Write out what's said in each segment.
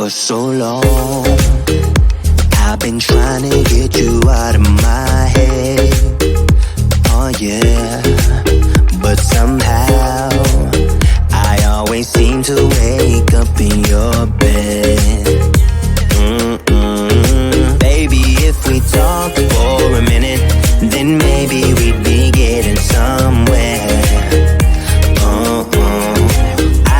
For so long, I've been trying to get you out of my head. Oh yeah, but somehow I always seem to wake up in your bed. Baby, if we talk for a minute, then maybe we'd be getting somewhere.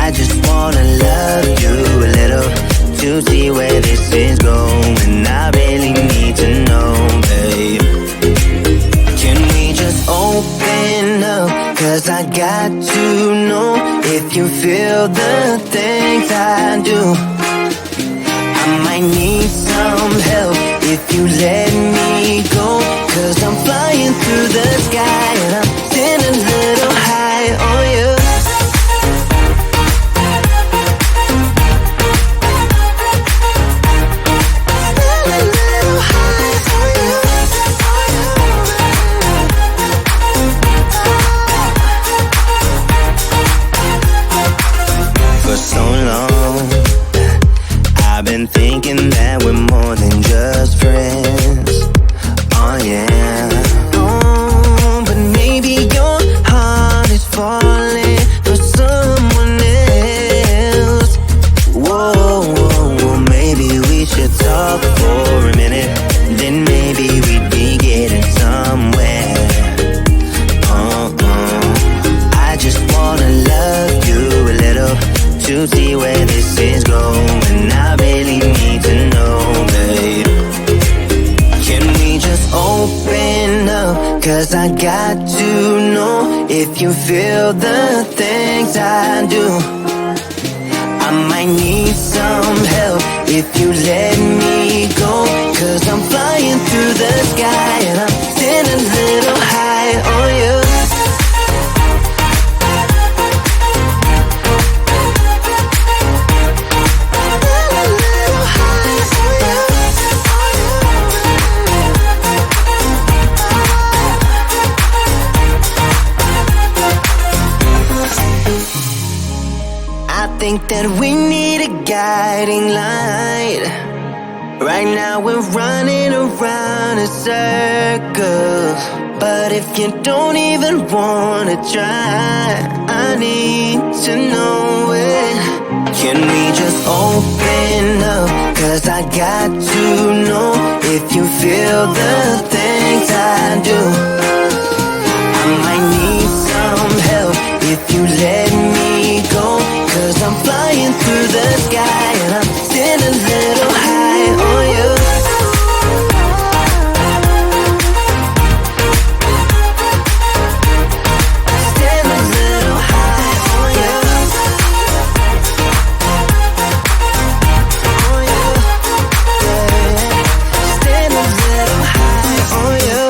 I just wanna love you a little to see where this is going. I really need to know, babe. Can we just open up? 'Cause I got to know if you feel the things I do. I might need some help if you let me go. 'Cause I'm flying through the sky and I'm sitting a little high on you. Thinking that we're more than just friends. Oh yeah. Oh, but maybe your heart is falling for someone else. Whoa, whoa, whoa. Maybe we should talk for a minute. Then maybe we'd be getting somewhere. I just wanna love you a little to see where this is going. I really need to know, babe. Can we just open up? 'Cause I got to know if you feel the things I do. I might need some help if you let me go. 'Cause I'm flying through the sky and I'm sitting a little high on you. Think that we need a guiding light. Right now we're running around in circles. But if you don't even wanna try, I need to know it. Can we just open up? 'Cause I got to know if you feel the things I do. I might need some help if you let me go. 'Cause I'm flying through the sky and I'm sitting a little high on you. Sitting a little high on you. On you. Yeah. Sitting a little high on you.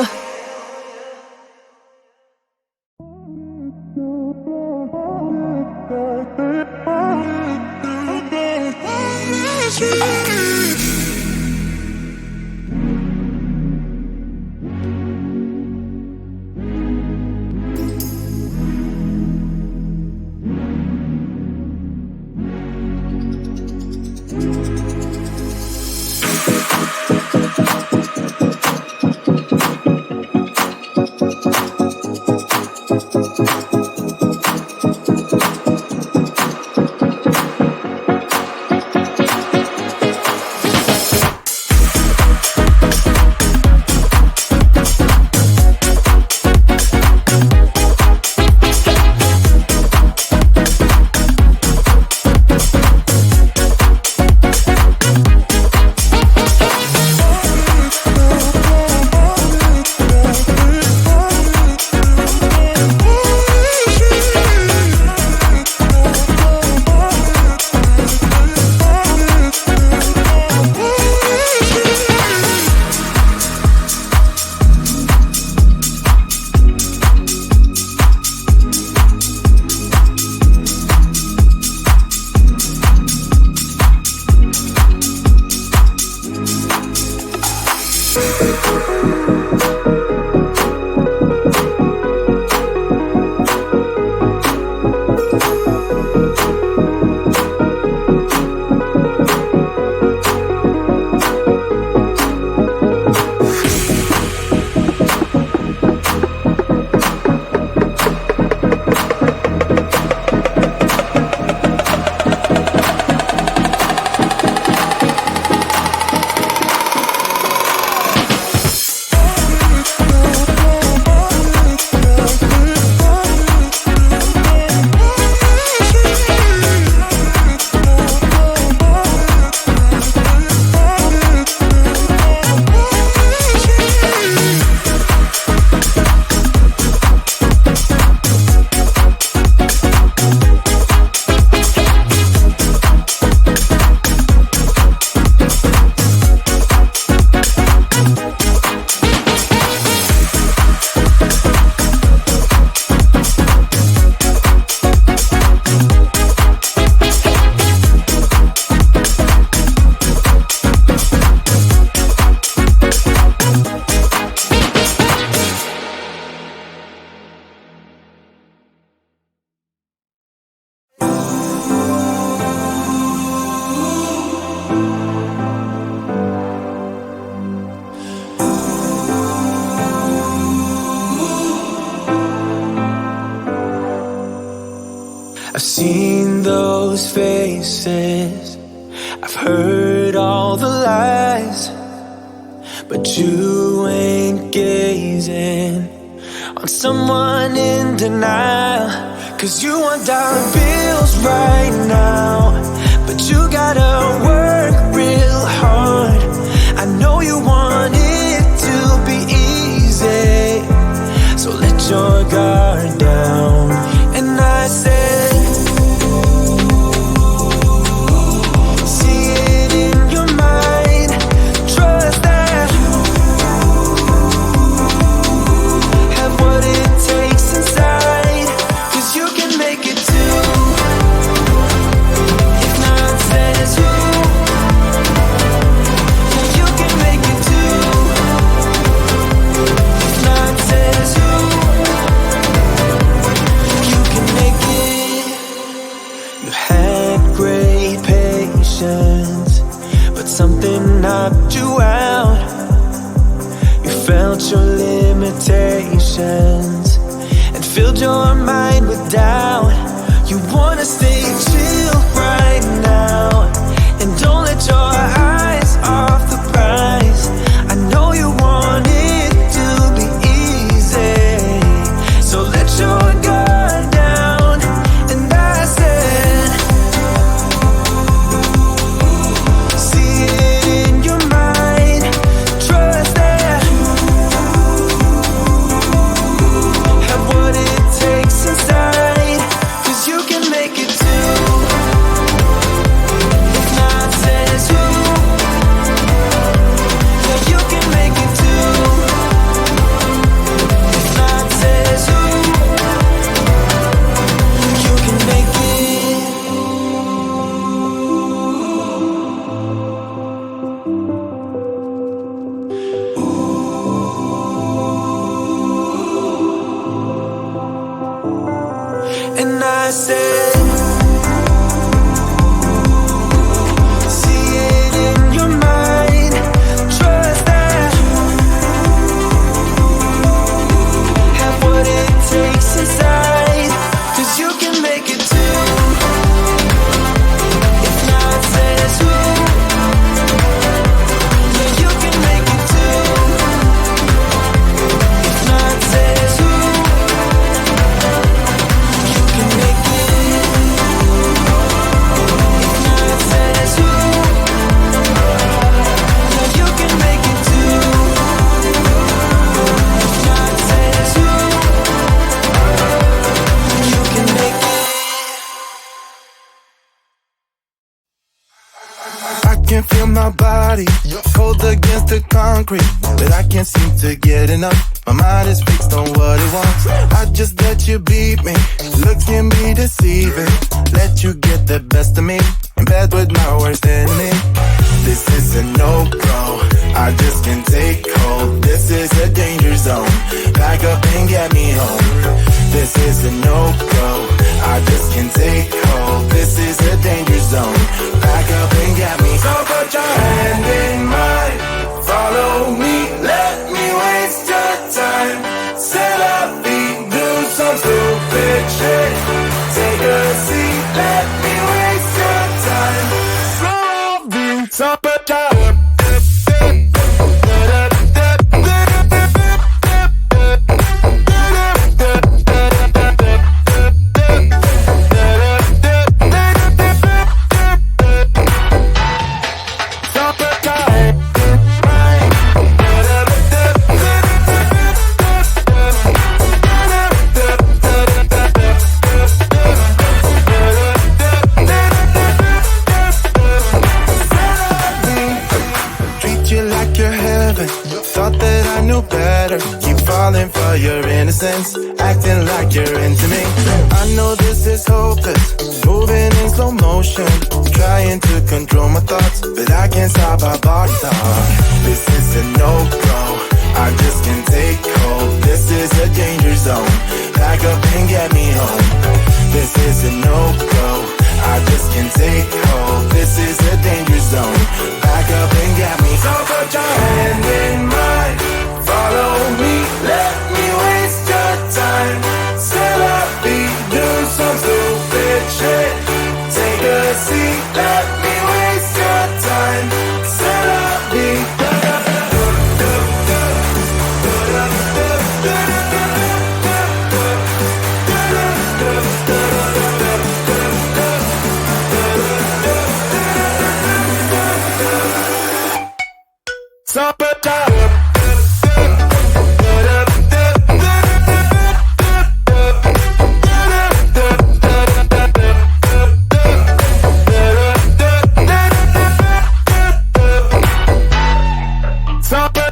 I've seen those faces, I've heard all the lies, but you ain't gazing on someone in denial. 'Cause you want dollar bills right now, but you gotta work real hard. I know you want it to be easy, so let your guard down. And I said, see it in your mind, trust that you have what it takes inside, 'cause you can make it too. If not says who, yeah, you can make it too. If not says who, you can make it. You had great patience, but something knocked you out. You felt your limitations and filled your mind with doubt. You wanna stay chill right now, and don't let your eyes off the prize. I know you want it to be easy, so let your guard down. And I said, see it in your mind, trust that you have what it takes inside, 'cause you can make it too. If not says who, yeah, you can make it too. If not says who, you can make it. And I said, see it in your mind, trust that you have what it takes inside, 'cause you can make it too. If not says who, yeah, you can make it too. If not says who, you can make it. If not says who, yeah, you can make it too. If not says who, you can make it. I can feel my body cold against the concrete, but I can't seem to get enough. My mind is fixed on what it wants. I just let you beat me. Looks can be deceiving. Let you get the best of me in bed with my worst enemy. This is a no-go. I just can't take hold. This is a danger zone. Back up and get me home. This is a no-go. I just can't take hold. This is a danger zone. Back up and get me. So put your hand in mine. Follow me. Let me waste your time. Set up feet. Do some stupid shit. Take a seat. Let me waste your time. So put your falling for your innocence, acting like you're into me. I know this is hopeless, moving in slow motion, trying to control my thoughts, but I can't stop our body talk. This is a no-go, I just can't take hold. This is a danger zone, back up and get me home. This is a no-go, I just can't take hold. This is a danger zone, back up and get me. So put your hand in mine, follow me, let me waste your time. Set up, be do some stupid Summer